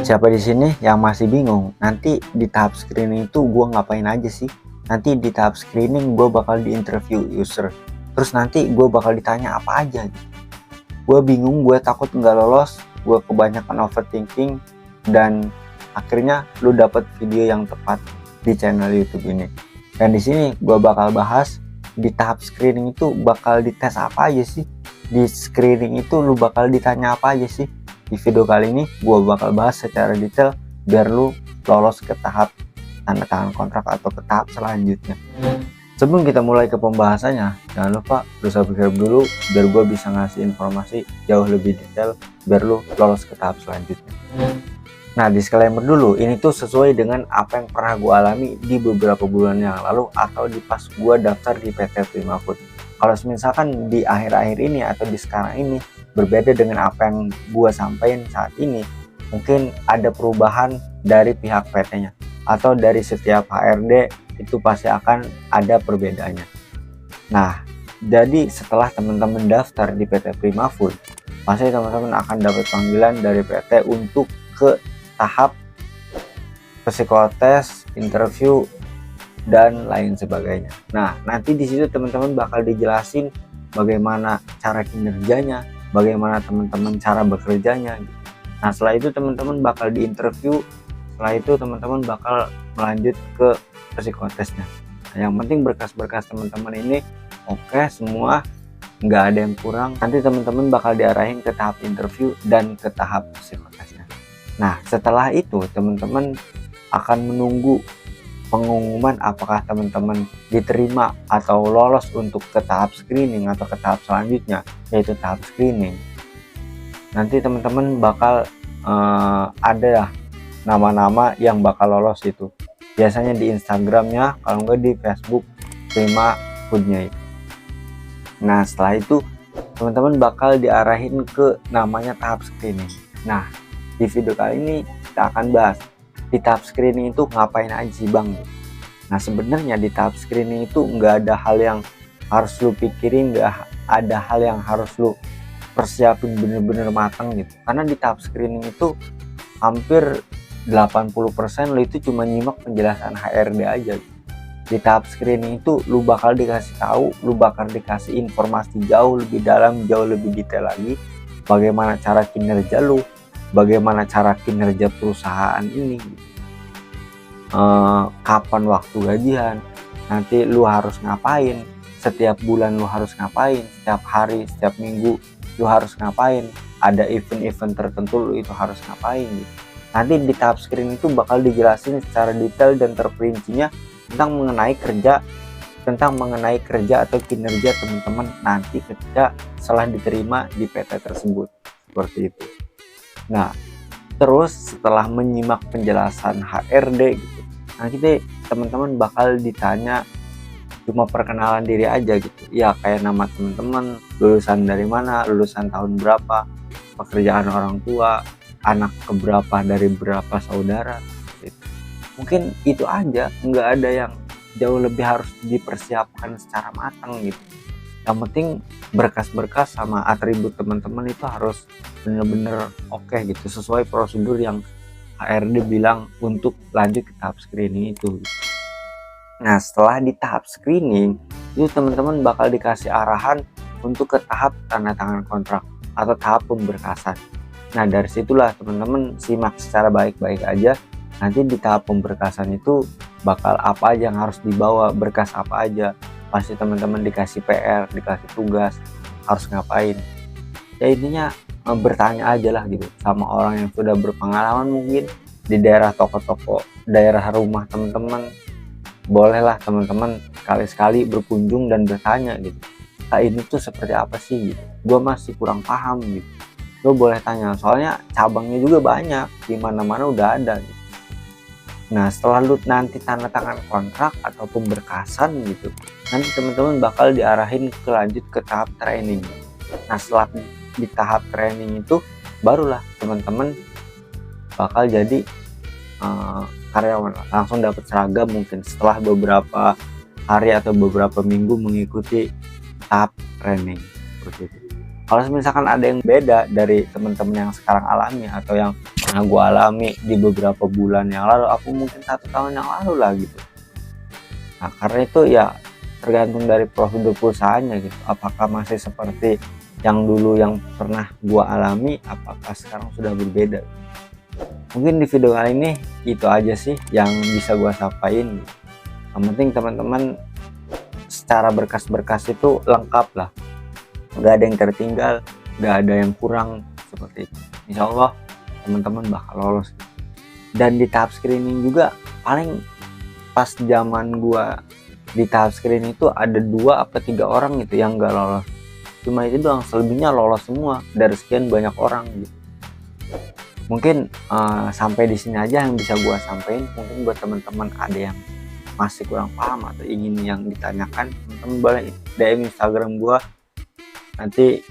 Siapa di sini yang masih bingung? Nanti di tahap screening itu gue ngapain aja sih? Nanti di tahap screening gue bakal di interview user. Terus nanti gue bakal ditanya apa aja gitu. Gue bingung, gue takut nggak lolos, gue kebanyakan overthinking, dan akhirnya lu dapet video yang tepat di channel YouTube ini. Dan di sini gue bakal bahas di tahap screening itu bakal dites apa aja sih? Di screening itu lu bakal ditanya apa aja sih? Di video kali ini gue bakal bahas secara detail biar lu lolos ke tahap tanda tangan kontrak atau ke tahap selanjutnya. Sebelum kita mulai ke pembahasannya, jangan lupa lu subscribe dulu biar gue bisa ngasih informasi jauh lebih detail biar lu lolos ke tahap selanjutnya. Nah, disclaimer dulu, ini tuh sesuai dengan apa yang pernah gue alami di beberapa bulan yang lalu atau di pas gue daftar di PT Prima Food. Kalau misalkan di akhir-akhir ini atau di sekarang ini berbeda dengan apa yang gue sampaikan saat ini, mungkin ada perubahan dari pihak PT-nya atau dari setiap HRD, itu pasti akan ada perbedaannya. Nah, jadi setelah teman-teman daftar di PT Prima Food, pasti teman-teman akan dapat panggilan dari PT untuk ke tahap psikotes, interview, dan lain sebagainya. Nah, nanti di situ teman-teman bakal dijelasin bagaimana cara kinerjanya, bagaimana teman-teman cara bekerjanya. Nah, setelah itu teman-teman bakal diinterview, setelah itu teman-teman bakal melanjut ke psikotesnya. Nah, yang penting berkas-berkas teman-teman ini oke semua, nggak ada yang kurang. Nanti teman-teman bakal diarahin ke tahap interview dan ke tahap psikotesnya. Nah, setelah itu teman-teman akan menunggu pengumuman apakah teman-teman diterima atau lolos untuk ke tahap screening atau ke tahap selanjutnya, yaitu tahap screening. Nanti teman-teman bakal ada nama-nama yang bakal lolos itu. Biasanya di Instagramnya, kalau enggak di Facebook Prima Foodnya itu. Nah, setelah itu teman-teman bakal diarahin ke namanya tahap screening. Nah, di video kali ini kita akan bahas di tahap screening itu ngapain aja sih bang. Nah, sebenarnya di tahap screening itu nggak ada hal yang harus lu pikirin, nggak ada hal yang harus lu persiapin bener-bener matang gitu. Karena di tahap screening itu hampir 80% lu itu cuma nyimak penjelasan HRD aja gitu. Di tahap screening itu lu bakal dikasih tahu, lu bakal dikasih informasi jauh lebih dalam, jauh lebih detail lagi bagaimana cara kinerja lu, bagaimana cara kinerja perusahaan ini, kapan waktu gajian, nanti lu harus ngapain, setiap bulan lu harus ngapain, setiap hari, setiap minggu lu harus ngapain, ada event-event tertentu lu itu harus ngapain gitu. Nanti di tahap screening itu bakal dijelasin secara detail dan terperincinya tentang mengenai kerja atau kinerja teman-teman nanti ketika setelah diterima di PT tersebut, seperti itu. Nah, terus setelah menyimak penjelasan HRD gitu, nanti deh teman-teman bakal ditanya cuma perkenalan diri aja gitu. Ya kayak nama teman-teman, lulusan dari mana, lulusan tahun berapa, pekerjaan orang tua, anak keberapa dari berapa saudara gitu. Mungkin itu aja, nggak ada yang jauh lebih harus dipersiapkan secara matang gitu. Yang penting berkas-berkas sama atribut teman-teman itu harus bener-bener oke gitu, sesuai prosedur yang HRD bilang untuk lanjut ke tahap screening itu. Nah, setelah di tahap screening itu teman-teman bakal dikasih arahan untuk ke tahap tanda tangan kontrak atau tahap pemberkasan. Nah, dari situlah teman-teman simak secara baik-baik aja. Nanti di tahap pemberkasan itu bakal apa aja yang harus dibawa, berkas apa aja. Pasti teman-teman dikasih PR, dikasih tugas, harus ngapain. Ya intinya bertanya aja lah gitu sama orang yang sudah berpengalaman, mungkin di daerah toko-toko, daerah rumah teman-teman. Bolehlah teman-teman sekali-sekali berkunjung dan bertanya gitu. Nah, ini tuh seperti apa sih gitu. Gue masih kurang paham gitu. Lo boleh tanya, soalnya cabangnya juga banyak, di mana-mana udah ada gitu. Nah, setelah lu nanti tanda tangan kontrak atau pemberkasan gitu, nanti teman-teman bakal diarahin ke lanjut ke tahap training. Nah, setelah di tahap training itu barulah teman-teman bakal jadi karyawan, langsung dapat seragam mungkin setelah beberapa hari atau beberapa minggu mengikuti tahap training seperti itu. Kalau misalkan ada yang beda dari teman-teman yang sekarang alami atau yang pernah gue alami di beberapa bulan yang lalu, aku mungkin 1 tahun yang lalu lah gitu. Nah karena itu ya tergantung dari prosedur perusahaannya gitu, apakah masih seperti yang dulu yang pernah gue alami, apakah sekarang sudah berbeda. Mungkin di video kali ini itu aja sih yang bisa gue sampaikan. Yang penting teman-teman secara berkas-berkas itu lengkap lah, nggak ada yang tertinggal, nggak ada yang kurang seperti itu. Insya Allah teman-teman bakal lolos. Dan di tahap screening juga paling pas zaman gua di tahap screening itu ada 2 atau 3 orang gitu yang nggak lolos, cuma itu doang, selebihnya lolos semua dari sekian banyak orang gitu. Mungkin sampai di sini aja yang bisa gua sampaikan. Mungkin buat teman-teman ada yang masih kurang paham atau ingin yang ditanyakan, teman-teman boleh DM Instagram gua, nanti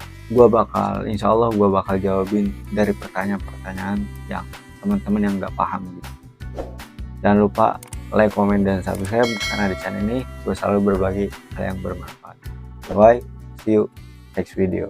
insya Allah gua bakal jawabin dari pertanyaan-pertanyaan yang teman-teman yang nggak paham gitu. Jangan lupa like, komen, dan subscribe, karena di channel ini gue selalu berbagi hal yang bermanfaat. Bye, see you next video.